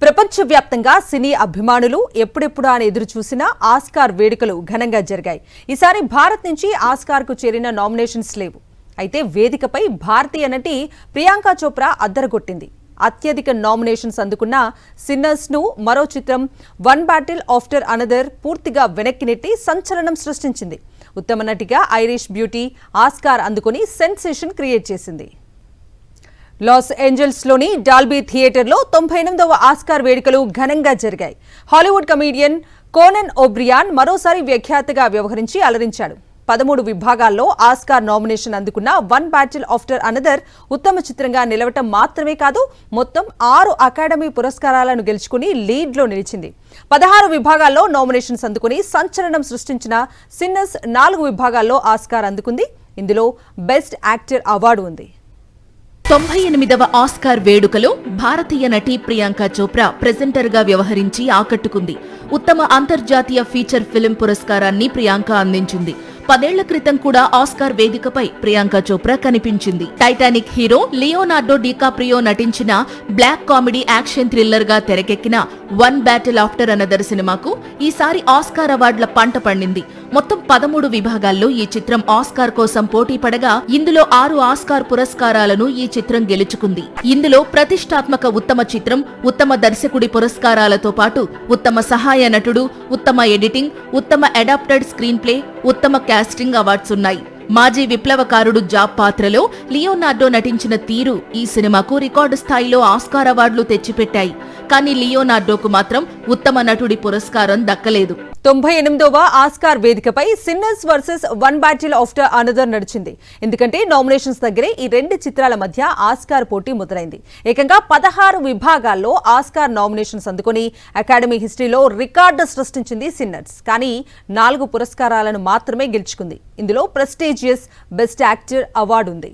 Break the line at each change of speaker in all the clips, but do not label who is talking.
ప్రపంచవ్యాప్తంగా సినీ అభిమానులు ఎప్పుడెప్పుడు అని ఎదురు చూసిన ఆస్కార్ వేడుకలు ఘనంగా జరిగాయి. ఈసారి భారత్ నుంచి ఆస్కార్కు చేరిన నామినేషన్స్ లేవు. అయితే వేదికపై భారతీయ నటి ప్రియాంక చోప్రా అద్దరగొట్టింది. అత్యధిక నామినేషన్స్ అందుకున్న సిన్నర్స్ ను మరో చిత్రం వన్ బ్యాటిల్ ఆఫ్టర్ అనదర్ పూర్తిగా వెనక్కి నెట్టి సంచలనం సృష్టించింది. ఉత్తమ నటిగా ఐరిష్ బ్యూటీ ఆస్కార్ అందుకుని సెన్సేషన్ క్రియేట్ చేసింది. లాస్ ఏంజల్స్లోని డాల్బీ థియేటర్లో 98వ ఆస్కార్ వేడుకలు ఘనంగా జరిగాయి. హాలీవుడ్ కమీడియన్ కోనన్ ఓబ్రియాన్ మరోసారి వ్యాఖ్యాతగా వ్యవహరించి అలరించాడు. 13 విభాగాల్లో ఆస్కార్ నామినేషన్ అందుకున్న వన్ బ్యాటిల్ ఆఫ్టర్ అనదర్ ఉత్తమ చిత్రంగా నిలవటం మాత్రమే కాదు, మొత్తం 6 అకాడమీ పురస్కారాలను గెలుచుకుని లీడ్లో నిలిచింది. 16 విభాగాల్లో నామినేషన్స్ అందుకుని సంచలనం సృష్టించిన సిన్నర్స్ 4 విభాగాల్లో ఆస్కార్ అందుకుంది. ఇందులో బెస్ట్ యాక్టర్ అవార్డు ఉంది.
98వ ఆస్కార్ వేడుకలో భారతీయ నటి ప్రియాంక చోప్రా ప్రెజెంటర్ గా వ్యవహరించి ఆకట్టుకుంది. ఉత్తమ అంతర్జాతీయ ఫీచర్ ఫిల్మ్ పురస్కారాన్ని ప్రియాంక అందించింది. 10 ఏళ్ల క్రితం కూడా ఆస్కార్ వేదికపై ప్రియాంక చోప్రా కనిపించింది. టైటానిక్ హీరో లియోనార్డో డికాప్రియో నటించిన బ్లాక్ కామెడీ యాక్షన్ థ్రిల్లర్ గా తెరకెక్కిన వన్ బ్యాటిల్ ఆఫ్టర్ అనదర్ సినిమాకు ఈసారి ఆస్కార్ అవార్డుల పంట పండింది. మొత్తం 13 విభాగాల్లో ఈ చిత్రం ఆస్కార్ కోసం పోటీ పడగా ఇందులో 6 ఆస్కార్ పురస్కారాలను ఈ చిత్రం గెలుచుకుంది. ఇందులో ప్రతిష్టాత్మక ఉత్తమ చిత్రం, ఉత్తమ దర్శకుడి పురస్కారాలతో పాటు ఉత్తమ సహాయ నటుడు, ఉత్తమ ఎడిటింగ్, ఉత్తమ అడాప్టెడ్ స్క్రీన్ ప్లే, ఉత్తమ కాస్టింగ్ అవార్డ్స్ ఉన్నాయి. మాజీ విప్లవకారుడు జాబ్ పాత్రలో లియోనార్డో నటించిన తీరు ఈ సినిమాకు రికార్డు స్థాయిలో ఆస్కార్ అవార్డులు తెచ్చిపెట్టాయి. కానీ లియోనార్డోకు మాత్రం ఉత్తమ నటుడి పురస్కారం దక్కలేదు.
98వ ఆస్కార్ వేదికపై sinners versus one battle after another నడిచింది. ఎందుకంటే నామినేషన్స్ దగ్గరే ఈ 2 చిత్రాల మధ్య ఆస్కార్ పోటీ మొదలైంది. ఏకంగా 16 విభాగాల్లో ఆస్కార్ నామినేషన్స్ అందుకుని అకాడమీ హిస్టరీలో రికార్డు సృష్టించింది సిన్నర్స్. కానీ 4 పురస్కారాలను మాత్రమే గెలుచుకుంది. ఇందులో ప్రెస్టీజియస్ బెస్ట్ యాక్టర్ అవార్డు ఉంది.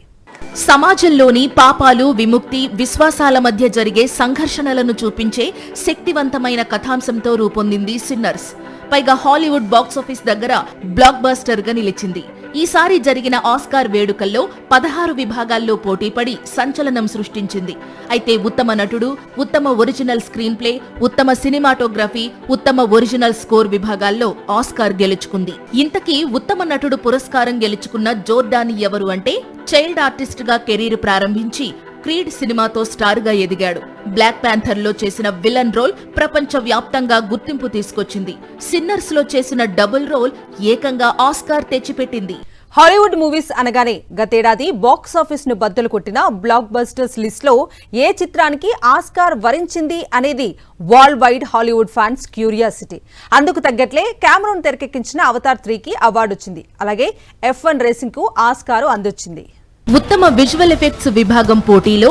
సమాజంలోని పాపాలు, విముక్తి, విశ్వాసాల మధ్య జరిగే సంఘర్షణలను చూపించే శక్తివంతమైన కథాంశంతో రూపొందింది సిన్నర్స్. పైగా హాలీవుడ్ బాక్సాఫీస్ దగ్గర బ్లాక్ బస్టర్ గా నిలిచింది. ఈసారి జరిగిన ఆస్కార్ వేడుకల్లో 16 విభాగాల్లో పోటీపడి సంచలనం సృష్టించింది. అయితే ఉత్తమ నటుడు, ఉత్తమ ఒరిజినల్ స్క్రీన్ ప్లే, ఉత్తమ సినిమాటోగ్రఫీ, ఉత్తమ ఒరిజినల్ స్కోర్ విభాగాల్లో ఆస్కార్ గెలుచుకుంది. ఇంతకీ ఉత్తమ నటుడు పురస్కారం గెలుచుకున్న జోర్డాన్ ఎవరు అంటే, చైల్డ్ ఆర్టిస్ట్ గా కెరీర్ ప్రారంభించి క్రీడ్ సినిమాతో స్టార్ గా ఎదిగాడు. బ్లాక్ ప్యాంథర్ లో చేసిన విలన్ రోల్ ప్రపంచ వ్యాప్తంగా గుర్తింపు తీసుకొచ్చింది. సిన్నర్స్ లో చేసిన డబుల్ రోల్ ఏకంగా ఆస్కార్ తెచ్చిపెట్టింది.
హాలీవుడ్ మూవీస్ అనగానే గతేడాది బాక్సాఫీస్ ను బద్దలు కొట్టిన బ్లాక్ బస్టర్స్ లిస్ట్ లో ఏ చిత్రానికి ఆస్కార్ వరించింది అనేది world wide Hollywood fans curiosity. అందుకు తగ్గట్లే కెమెరూన్ తెరకెక్కించిన అవతార్ 3కి అవార్డు వచ్చింది. అలాగే F1 రేసింగ్ కు ఆస్కార్ అందొచ్చింది.
ఉత్తమ విజువల్ ఎఫెక్ట్స్ విభాగం పోటీలో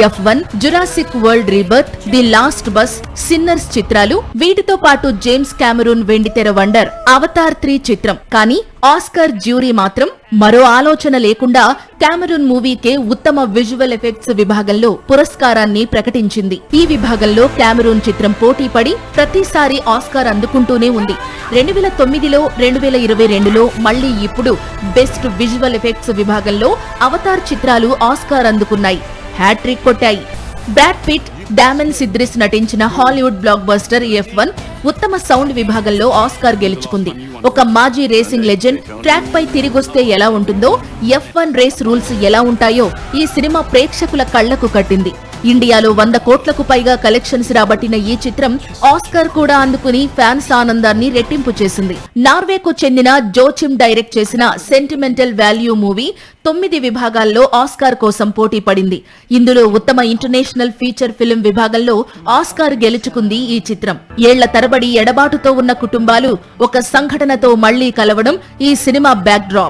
F1, Jurassic world rebirth, the last bus, sinners చిత్రాలు, వీటితో పాటు జేమ్స్ కెమెరూన్ వెండితెర వండర్ అవతార్ 3 చిత్రం. కానీ ఆస్కార్ జ్యూరీ మాత్రం మరో ఆలోచన లేకుండా కెమెరూన్ మూవీకే ఉత్తమ విజువల్ ఎఫెక్ట్స్ విభాగంలో పురస్కారాన్ని ప్రకటించింది. ఈ విభాగంలో కెమెరూన్ చిత్రం పోటీపడి ప్రతిసారి ఆస్కార్ అందుకుంటూనే ఉంది. 2009లో, 2022లో మళ్లీ ఇప్పుడు బెస్ట్ విజువల్ ఎఫెక్ట్స్ విభాగంలో అవతార్ చిత్రాలు ఆస్కార్ అందుకున్నాయి, హ్యాట్రిక్ కొట్టాయి. బ్రాడ్ పిట్, డామెన్ సిద్రిస్ నటించిన హాలీవుడ్ బ్లాక్ బస్టర్ F1 ఉత్తమ సౌండ్ విభాగంలో ఆస్కార్ గెలుచుకుంది. ఒక మాజీ రేసింగ్ లెజెండ్ ట్రాక్ పై తిరిగొస్తే ఎలా ఉంటుందో, F1 రేస్ రూల్స్ ఎలా ఉంటాయో ఈ సినిమా ప్రేక్షకుల కళ్లకు కట్టింది. ఇండియాలో 100 కోట్లకు పైగా కలెక్షన్స్ రాబట్టిన ఈ చిత్రం ఆస్కార్ కూడా అందుకుని ఫ్యాన్స్ ఆనందాన్ని రెట్టింపు చేసింది. నార్వేకు చెందిన జోచిమ్ డైరెక్ట్ చేసిన సెంటిమెంటల్ వాల్యూ మూవీ 9 విభాగాల్లో ఆస్కార్ కోసం పోటీ పడింది. ఇందులో ఉత్తమ ఇంటర్నేషనల్ ఫీచర్ ఫిల్మ్ విభాగంలో ఆస్కార్ గెలుచుకుంది ఈ చిత్రం. ఏళ్ల తరబడి ఎడబాటుతో ఉన్న కుటుంబాలు ఒక సంఘటనతో మళ్లీ కలవడం ఈ సినిమా బ్యాక్ డ్రాప్.